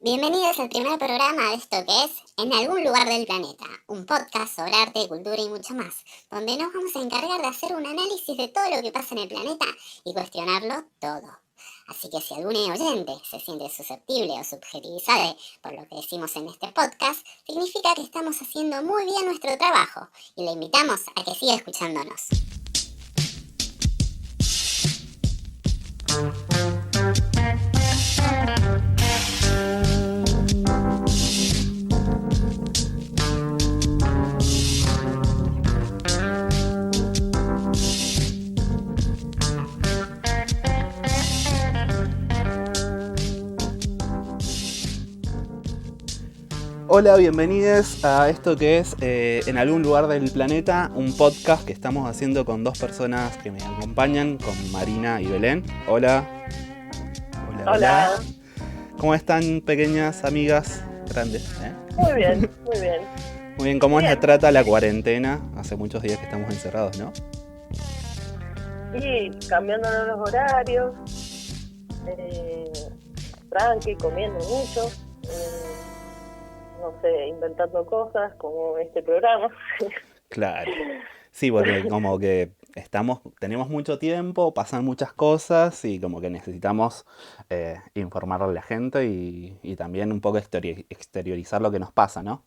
Bienvenidos al primer programa de esto que es En algún lugar del planeta, un podcast sobre arte, cultura y mucho más, donde nos vamos a encargar de hacer un análisis de todo lo que pasa en el planeta y cuestionarlo todo. Así que si algún oyente se siente susceptible o subjetivizado por lo que decimos en este podcast, significa que estamos haciendo muy bien nuestro trabajo y le invitamos a que siga escuchándonos. Hola, bienvenidos a esto que es En algún lugar del planeta, un podcast que estamos haciendo con dos personas que me acompañan, con Marina y Belén. Hola. Hola. ¿Cómo están, pequeñas amigas grandes? Muy bien, muy bien. Muy bien, ¿cómo Bien. les trata la cuarentena? Hace muchos días que estamos encerrados, ¿no? Y cambiándonos los horarios, tranqui, comiendo mucho, no sé, inventando cosas como este programa. Claro. Sí, porque como que tenemos mucho tiempo, pasan muchas cosas y como que necesitamos informarle a la gente y también un poco exteriorizar lo que nos pasa, ¿no?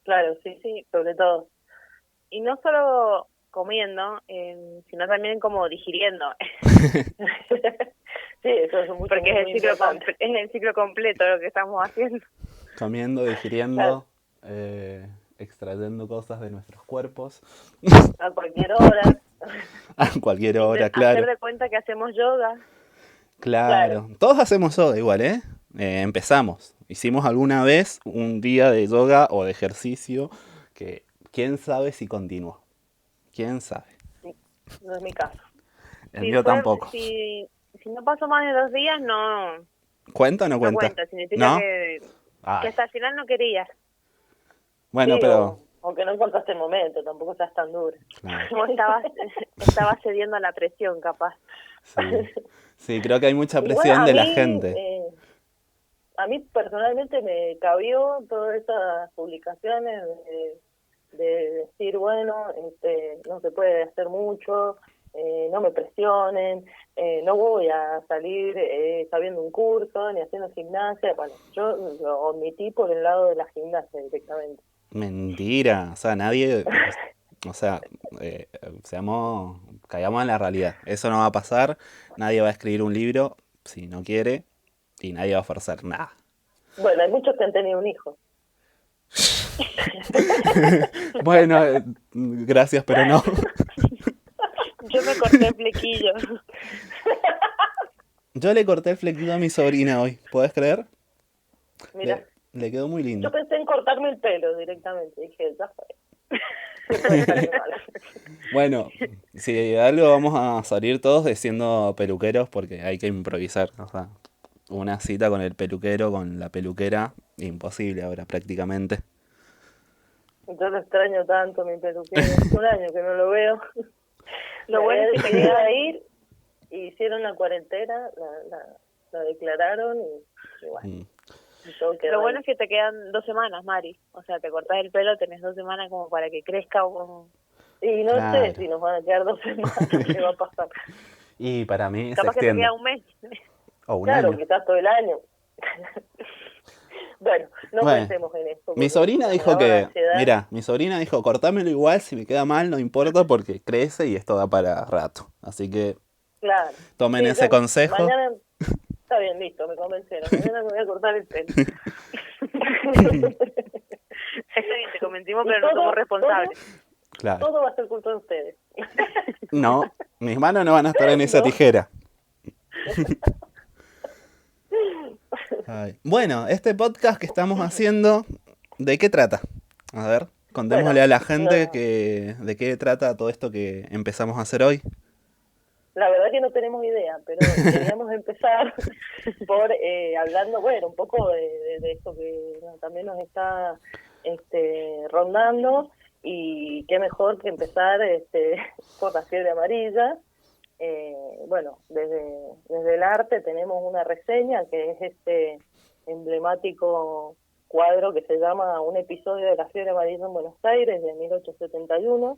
Claro, sí, sobre todo. Y no solo comiendo, sino también como digiriendo. Sí, eso es mucho, porque muy, es el ciclo completo lo que estamos haciendo. Comiendo, digiriendo, extrayendo cosas de nuestros cuerpos. A cualquier hora. A cualquier hora, claro. Hacer de cuenta que hacemos yoga. Claro. Todos hacemos yoga igual, ¿eh? Empezamos. Hicimos alguna vez un día de yoga o de ejercicio que quién sabe si continuó. ¿Quién sabe? Sí, no es mi caso. El mío tampoco. Si no paso más de 2 días, no... ¿Cuenta o no cuenta? No cuenta, significa que hasta el final no querías. Bueno, sí, pero... O que no encontraste el momento, tampoco estás tan duro. Claro. Estabas cediendo a la presión, capaz. Sí, creo que hay mucha presión de la gente. A mí personalmente me cabió todas esas publicaciones de decir, bueno, no se puede hacer mucho, no me presionen, no voy a salir sabiendo un curso ni haciendo gimnasia. Bueno, yo lo omití por el lado de la gimnasia directamente. Mentira, o sea, nadie, o sea, caigamos en la realidad. Eso no va a pasar, nadie va a escribir un libro si no quiere y nadie va a forzar nada. Bueno, hay muchos que han tenido un hijo. Bueno, gracias, pero no. Yo me corté el flequillo. Yo le corté el flequillo a mi sobrina hoy, ¿podés creer? Mira. Le quedó muy lindo. Yo pensé en cortarme el pelo directamente, dije, ya fue. Bueno, si de algo vamos a salir todos siendo peluqueros porque hay que improvisar, o sea, una cita con el peluquero, con la peluquera, imposible ahora prácticamente. Yo lo extraño tanto, mi peluquero, hace un año que no lo veo. Lo bueno es que quería ir, y hicieron la cuarentena, la declararon y bueno. Lo bueno es que te quedan 2 semanas, Mari. O sea, te cortás el pelo, tenés 2 semanas como para que crezca o como... Y no sé si nos van a quedar 2 semanas, ¿qué va a pasar? Y para mí capaz que te queda un mes. O un año. Claro, quizás todo el año. Bueno, no pensemos en esto. Mi sobrina dijo que, mira, mi sobrina dijo, cortámelo igual, si me queda mal no importa porque crece y esto da para rato. Así que claro, tomen ese consejo. Mañana, está bien, listo, me convencieron. Mañana me voy a cortar el pelo. Está bien, te convencimos, pero no somos responsables. Claro. Todo va a ser culpa de ustedes. No, mis manos no van a estar en esa tijera. Ay. Bueno, este podcast que estamos haciendo, ¿de qué trata? A ver, contémosle a la gente de qué trata todo esto que empezamos a hacer hoy. La verdad que no tenemos idea, pero queríamos empezar por hablando, bueno, un poco de esto que también nos está rondando, y qué mejor que empezar por la fiebre amarilla. Bueno, desde el arte tenemos una reseña que es emblemático cuadro que se llama Un episodio de la fiebre amarilla en Buenos Aires, de 1871.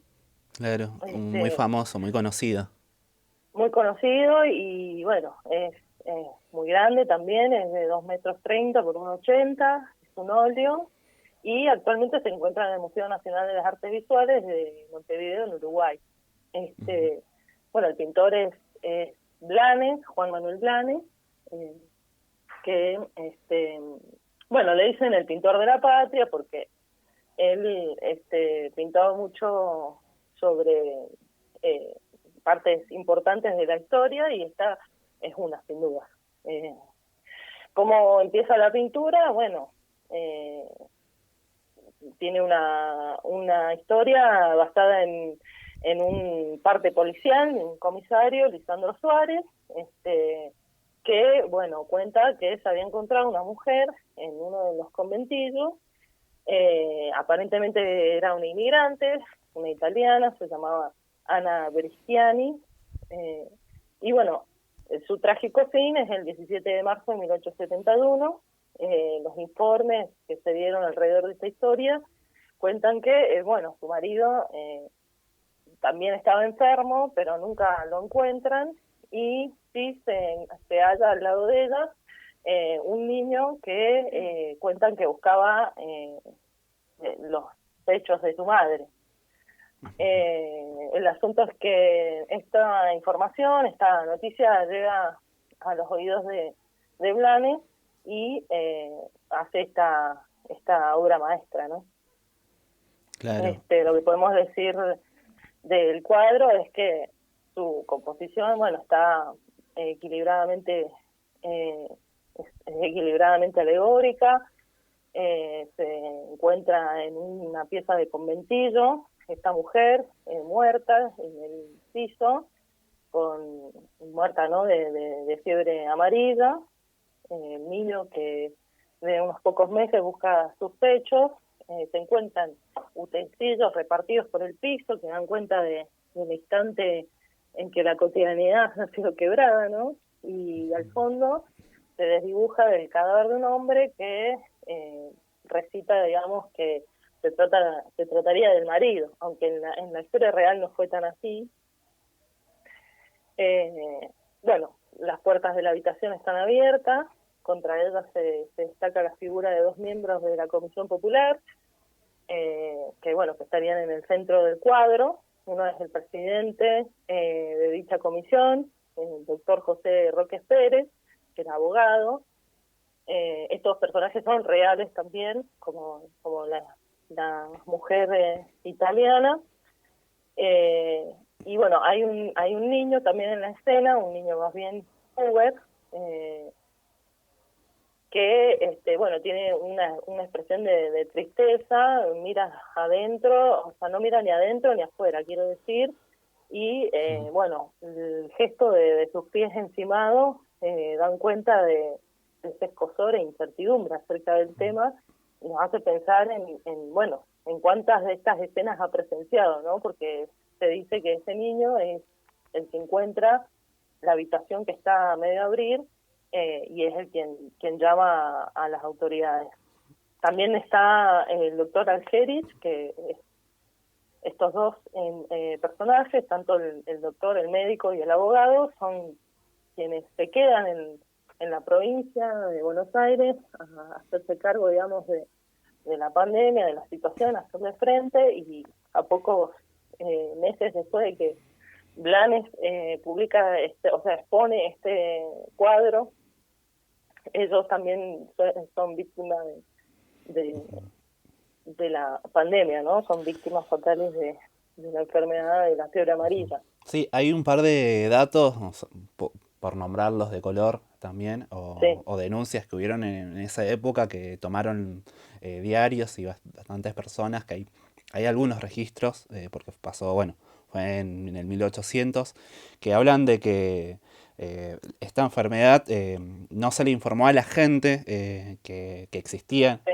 Claro, muy famoso, muy conocido. Muy conocido y bueno, es muy grande también, es de 2,30 m por 1,80 m, es un óleo y actualmente se encuentra en el Museo Nacional de las Artes Visuales de Montevideo, en Uruguay. Bueno, el pintor es Blanes, Juan Manuel Blanes, que bueno, le dicen el pintor de la patria porque él pintaba mucho sobre partes importantes de la historia y esta es una, sin duda. ¿Cómo empieza la pintura? Bueno, tiene una historia basada en un parte policial, un comisario, Lisandro Suárez, que, bueno, cuenta que se había encontrado una mujer en uno de los conventillos. Aparentemente era una inmigrante, una italiana, se llamaba Ana Bristiani, y bueno, su trágico fin es el 17 de marzo de 1871. Los informes que se dieron alrededor de esta historia cuentan que, bueno, su marido también estaba enfermo, pero nunca lo encuentran, y sí se halla al lado de ella un niño que cuentan que buscaba los pechos de su madre. El asunto es que esta información, esta noticia llega a los oídos de Blanes y hace esta obra maestra, ¿no? Claro. Lo que podemos decir del cuadro es que su composición, bueno, está equilibradamente alegórica. Se encuentra en una pieza de conventillo esta mujer muerta en el piso, muerta, ¿no?, de fiebre amarilla. El niño, que de unos pocos meses busca sus pechos. Se encuentran utensilios repartidos por el piso que dan cuenta del instante en que la cotidianidad ha sido quebrada, ¿no? Y al fondo se desdibuja el cadáver de un hombre que recita, digamos, que se trataría del marido, aunque en la historia real no fue tan así. Bueno, las puertas de la habitación están abiertas, contra ellas se destaca la figura de dos miembros de la Comisión Popular, que bueno, que estarían en el centro del cuadro. Uno es el presidente de dicha comisión, el doctor José Roques Pérez, que era abogado. Estos personajes son reales también, como la mujer italiana. Y bueno, hay un niño también en la escena, un niño más bien puber, que bueno, tiene una expresión de tristeza, mira adentro, o sea, no mira ni adentro ni afuera, quiero decir, y bueno, el gesto de sus pies encimados dan cuenta de ese escozor e incertidumbre acerca del tema, y nos hace pensar bueno, en cuántas de estas escenas ha presenciado, ¿no? Porque se dice que ese niño es el que encuentra la habitación que está a medio abrir, y es el quien llama a las autoridades. También está el doctor Algerich, que estos dos personajes, tanto el doctor, el médico y el abogado, son quienes se quedan en la provincia de Buenos Aires a hacerse cargo, digamos, de la pandemia, de la situación, a hacerle frente, y a pocos meses después de que Blanes publica, expone este cuadro, ellos también son víctimas de la pandemia, ¿no? Son víctimas fatales de la enfermedad de la fiebre amarilla. Sí, hay un par de datos, o sea, por nombrarlos de color también, Sí. o denuncias que hubieron en esa época que tomaron diarios y bastantes personas, que hay algunos registros, porque pasó, bueno, fue en el 1800, que hablan de que esta enfermedad no se le informó a la gente que existía, Sí.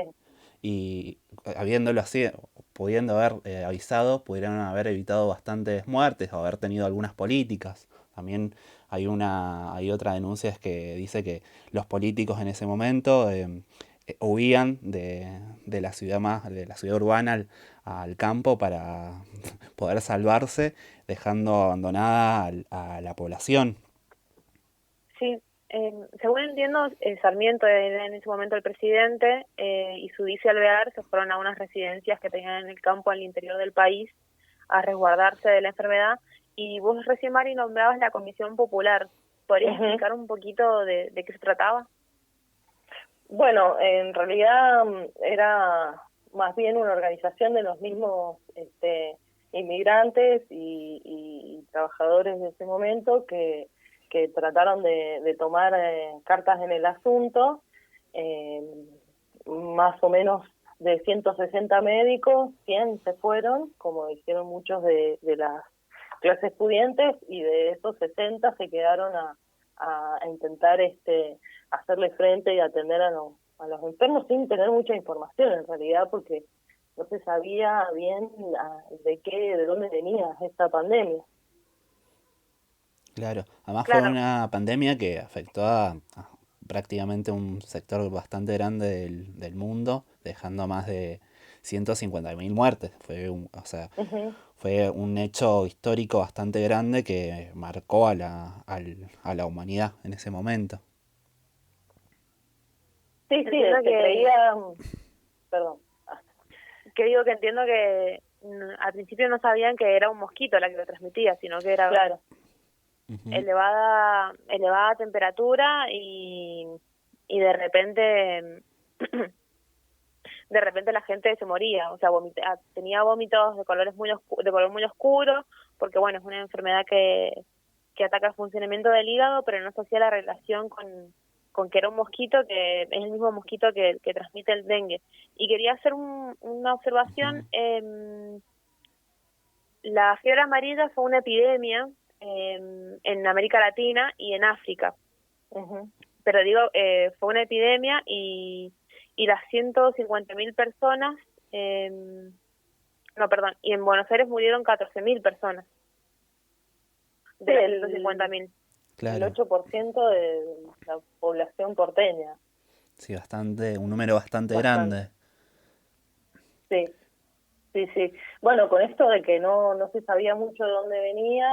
y habiéndolo así, pudiendo haber avisado, pudieron haber evitado bastantes muertes o haber tenido algunas políticas. También hay otra denuncia es que dice que los políticos en ese momento huían de la ciudad de la ciudad urbana al campo para poder salvarse, dejando abandonada a la población. Sí, según entiendo, Sarmiento era en ese momento el presidente y su vice Alvear se fueron a unas residencias que tenían en el campo al interior del país a resguardarse de la enfermedad. Y vos recién, Mari, nombrabas la Comisión Popular. ¿Podrías explicar un poquito de qué se trataba? Bueno, en realidad era más bien una organización de los mismos inmigrantes y trabajadores de ese momento que trataron de tomar cartas en el asunto, más o menos de 160 médicos, 100 se fueron, como dijeron muchos de las clases pudientes, y de esos 60 se quedaron a intentar hacerle frente y atender a los enfermos sin tener mucha información en realidad, porque no se sabía bien de dónde venía esta pandemia. Claro, además fue Claro, una pandemia que afectó a prácticamente un sector bastante grande del mundo, dejando más de 150.000 muertes. O sea, fue un hecho histórico bastante grande que marcó a la humanidad en ese momento. Sí, entiendo se que creía, perdón. entiendo que al principio no sabían que era un mosquito la que lo transmitía, sino que era Claro. Ujú. elevada temperatura y de repente de repente la gente se moría, o sea, tenía vómitos de color muy oscuro, porque bueno, es una enfermedad que ataca el funcionamiento del hígado, pero no se hacía la relación con que era un mosquito, que es el mismo mosquito que transmite el dengue. Y quería hacer una observación. La fiebre amarilla fue una epidemia en América Latina y en África. Pero digo, fue una epidemia y las 150.000 personas, no, perdón, y en Buenos Aires murieron 14.000 personas de las 150.000. Claro. El 8% de la población porteña. Sí, un número bastante grande. Sí, sí. Bueno, con esto de que no se sabía mucho de dónde venía,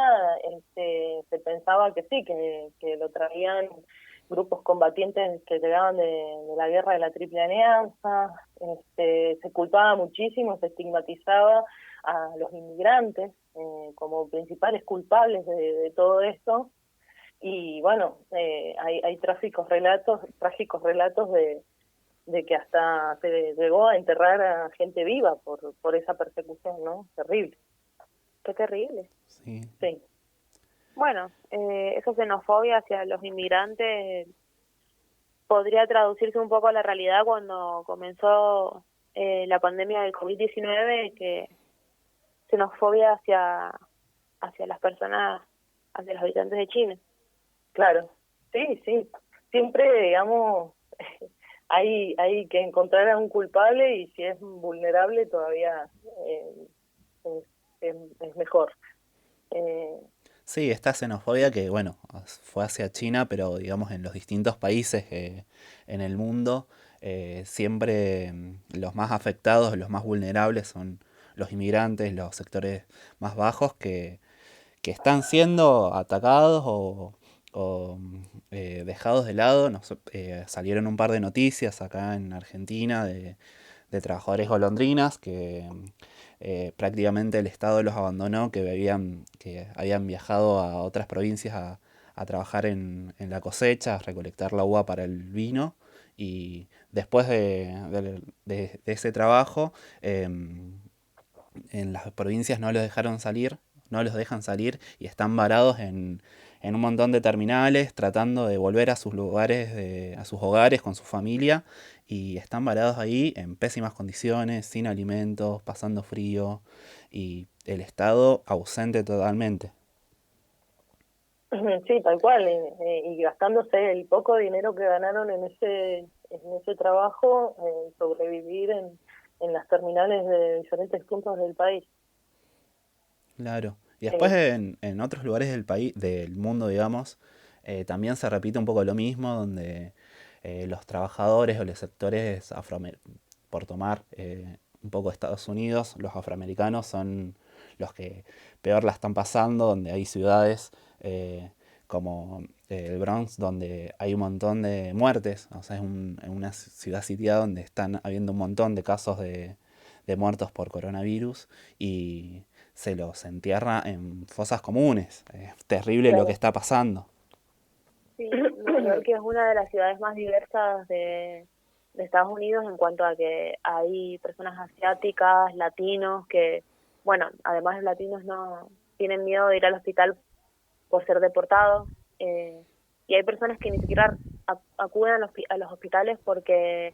se pensaba que sí, que lo traían grupos combatientes que llegaban de la guerra de la Triple Alianza. Se culpaba muchísimo, se estigmatizaba a los inmigrantes como principales culpables de todo esto. Y bueno, hay trágicos relatos de que hasta se llegó a enterrar a gente viva por esa persecución, ¿no? Terrible. Qué terrible. Sí. Sí. Bueno, esa xenofobia hacia los inmigrantes podría traducirse un poco a la realidad cuando comenzó la pandemia del COVID-19, que xenofobia hacia las personas, hacia los habitantes de China. Claro, sí. Siempre, digamos, hay que encontrar a un culpable, y si es vulnerable todavía es mejor. Sí, esta xenofobia que, bueno, fue hacia China, pero digamos en los distintos países en el mundo, siempre los más afectados, los más vulnerables son los inmigrantes, los sectores más bajos que están siendo atacados o dejados de lado. Salieron un par de noticias acá en Argentina de trabajadores golondrinas que prácticamente el Estado los abandonó, que habían viajado a otras provincias a trabajar en la cosecha, a recolectar la uva para el vino, y después de ese trabajo en las provincias no los dejaron salir, no los dejan salir y están varados en un montón de terminales tratando de volver a sus lugares, a sus hogares con su familia, y están varados ahí en pésimas condiciones, sin alimentos, pasando frío, y el Estado ausente totalmente. Sí, tal cual, y gastándose el poco dinero que ganaron en ese trabajo, sobrevivir en las terminales de diferentes puntos del país. Claro, Y después en otros lugares del país, del mundo, digamos, también se repite un poco lo mismo, donde los trabajadores o los sectores por tomar un poco Estados Unidos, los afroamericanos son los que peor la están pasando, donde hay ciudades como el Bronx, donde hay un montón de muertes, o sea, es una ciudad sitiada donde están habiendo un montón de casos de muertos por coronavirus y se los entierra en fosas comunes. Es terrible lo que está pasando. Sí, Nueva York es una de las ciudades más diversas de Estados Unidos en cuanto a que hay personas asiáticas, latinos, que, bueno, además los latinos no tienen miedo de ir al hospital por ser deportados, y hay personas que ni siquiera acuden a los hospitales porque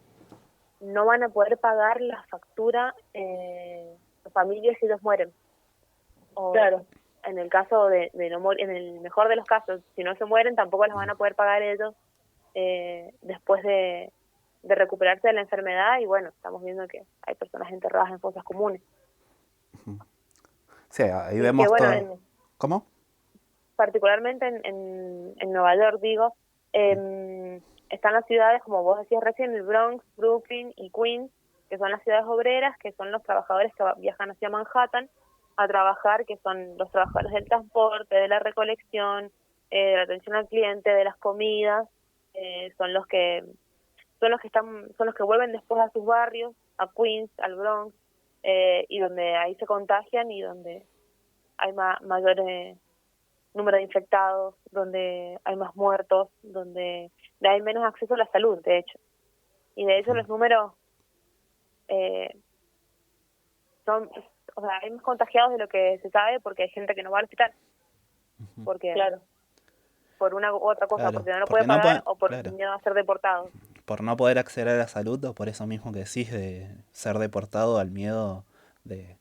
no van a poder pagar la factura las familias si ellos mueren. O Claro. en el caso de no morir, en el mejor de los casos, si no se mueren, tampoco las van a poder pagar ellos después de recuperarse de la enfermedad. Y bueno, estamos viendo que hay personas enterradas en fosas comunes. Sí, ahí Y vemos que, bueno, todo. ¿Cómo? particularmente en Nueva York, digo, están las ciudades, como vos decías recién, el Bronx, Brooklyn y Queens, que son las ciudades obreras, que son los trabajadores que viajan hacia Manhattan a trabajar, que son los trabajadores del transporte, de la recolección, de la atención al cliente, de las comidas, son los que vuelven después a sus barrios, a Queens, al Bronx, y donde ahí se contagian y donde hay mayor número de infectados, donde hay más muertos, donde hay menos acceso a la salud, de hecho. Y de hecho los números son, o sea, hay más contagiados de lo que se sabe porque hay gente que no va al hospital. Porque Claro. por una u otra cosa, Claro, porque no lo porque puede no pagar puede- o por claro. miedo a ser deportado. Por no poder acceder a la salud o por eso mismo que decís de ser deportado al miedo de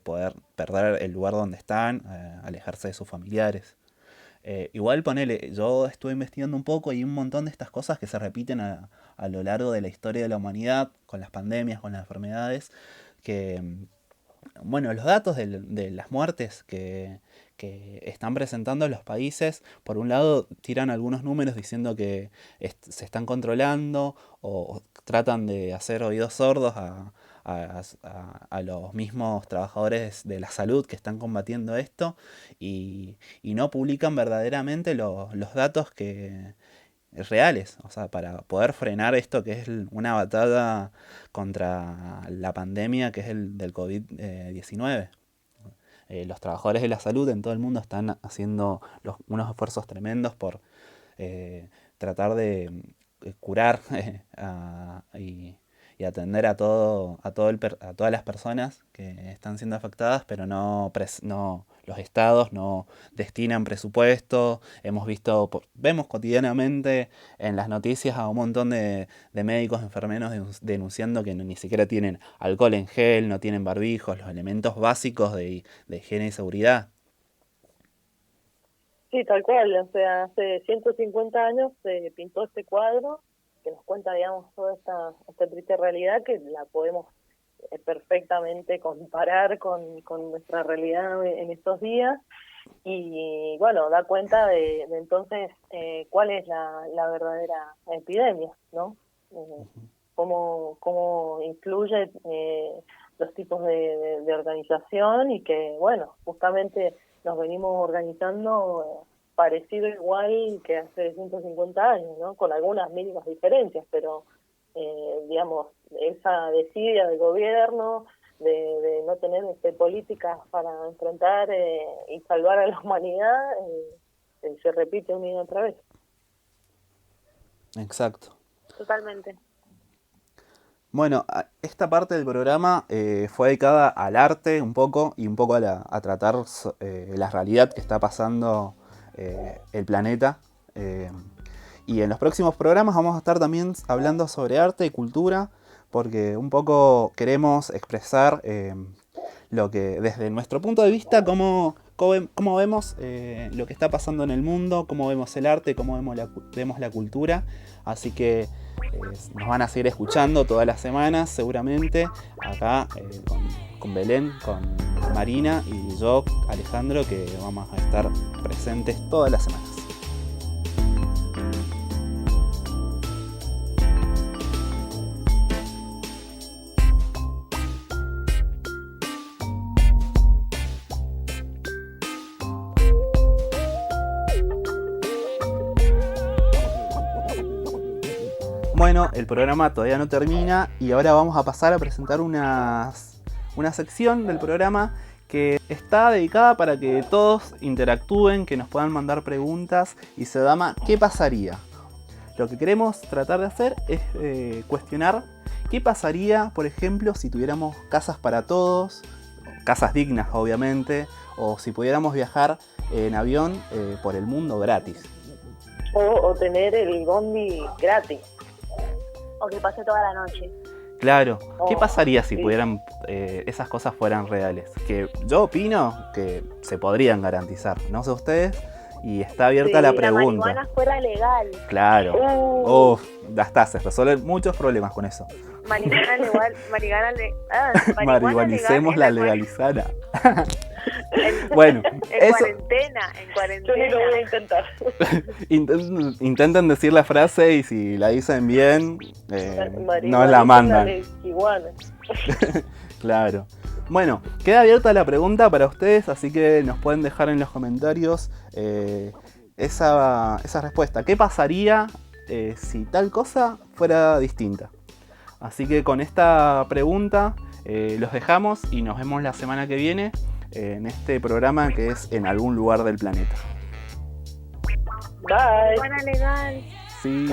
poder perder el lugar donde están, alejarse de sus familiares. Igual ponele, yo estuve investigando un poco y hay un montón de estas cosas que se repiten a lo largo de la historia de la humanidad, con las pandemias, con las enfermedades, que, bueno, los datos de las muertes que están presentando los países, por un lado tiran algunos números diciendo que se están controlando o tratan de hacer oídos sordos a los mismos trabajadores de la salud que están combatiendo esto y no publican verdaderamente los datos reales, o sea, para poder frenar esto que es una batalla contra la pandemia que es el del COVID-19. Los trabajadores de la salud en todo el mundo están haciendo unos esfuerzos tremendos por tratar de curar y atender a todas las personas que están siendo afectadas, pero no los estados no destinan presupuesto. Vemos cotidianamente en las noticias a un montón de médicos, enfermeros denunciando que ni siquiera tienen alcohol en gel, no tienen barbijos, los elementos básicos de higiene y seguridad. Sí, tal cual. O sea, hace 150 años se pintó este cuadro que nos cuenta, digamos, toda esta triste realidad que la podemos perfectamente comparar con nuestra realidad en estos días y, bueno, da cuenta de entonces cuál es la verdadera epidemia, ¿no? Cómo influye los tipos de organización y que, bueno, justamente nos venimos organizando parecido igual que hace 150 años, ¿no? Con algunas mínimas diferencias, pero, digamos, esa desidia del gobierno de no tener políticas para enfrentar y salvar a la humanidad se repite una y otra vez. Exacto. Totalmente. Bueno, esta parte del programa fue dedicada al arte un poco y un poco a tratar la realidad que está pasando el planeta. Y en los próximos programas vamos a estar también hablando sobre arte y cultura, porque un poco queremos expresar lo que desde nuestro punto de vista, cómo vemos lo que está pasando en el mundo, cómo vemos el arte, cómo vemos la cultura. Así que nos van a seguir escuchando todas las semanas, seguramente, acá con Belén, con Marina y yo, Alejandro, que vamos a estar presentes todas las semanas. Bueno, el programa todavía no termina y ahora vamos a pasar a presentar una sección del programa que está dedicada para que todos interactúen, que nos puedan mandar preguntas y se llama ¿Qué pasaría? Lo que queremos tratar de hacer es cuestionar qué pasaría, por ejemplo, si tuviéramos casas para todos, casas dignas obviamente, o si pudiéramos viajar en avión por el mundo gratis. O tener el bondi gratis. O que pase toda la noche. Claro, ¿qué Oh, pasaría si sí. pudieran esas cosas fueran reales? Que yo opino que se podrían garantizar, no sé ustedes, y está abierta Sí, la Si la pregunta. marihuana fuera legal. Claro, ya está, se resuelven muchos problemas con eso. Marihuana legal. Marihuana Marihuanicemos legal la en legalizada. en- Bueno, En eso, cuarentena. Yo ni lo voy a intentar. intenten decir la frase y si la dicen bien, Marihuana nos la es mandan. una iguana. Claro. Bueno, queda abierta la pregunta para ustedes, así que nos pueden dejar en los comentarios esa respuesta. ¿Qué pasaría si tal cosa fuera distinta? Así que con esta pregunta los dejamos y nos vemos la semana que viene en este programa que es En algún lugar del planeta. Bye. Marihuana legal. Sí.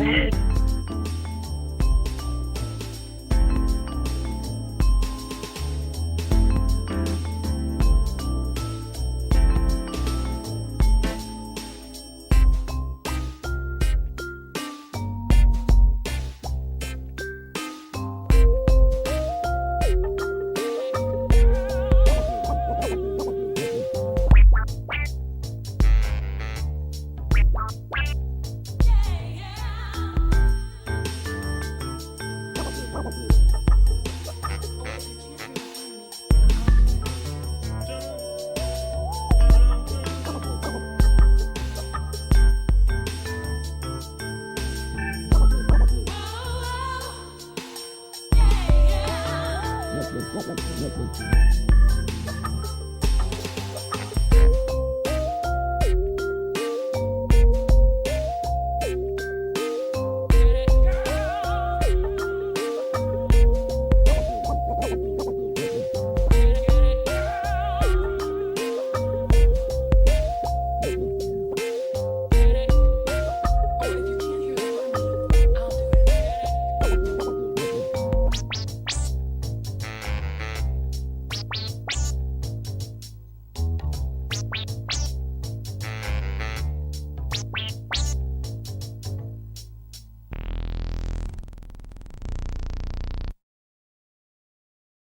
Yeah.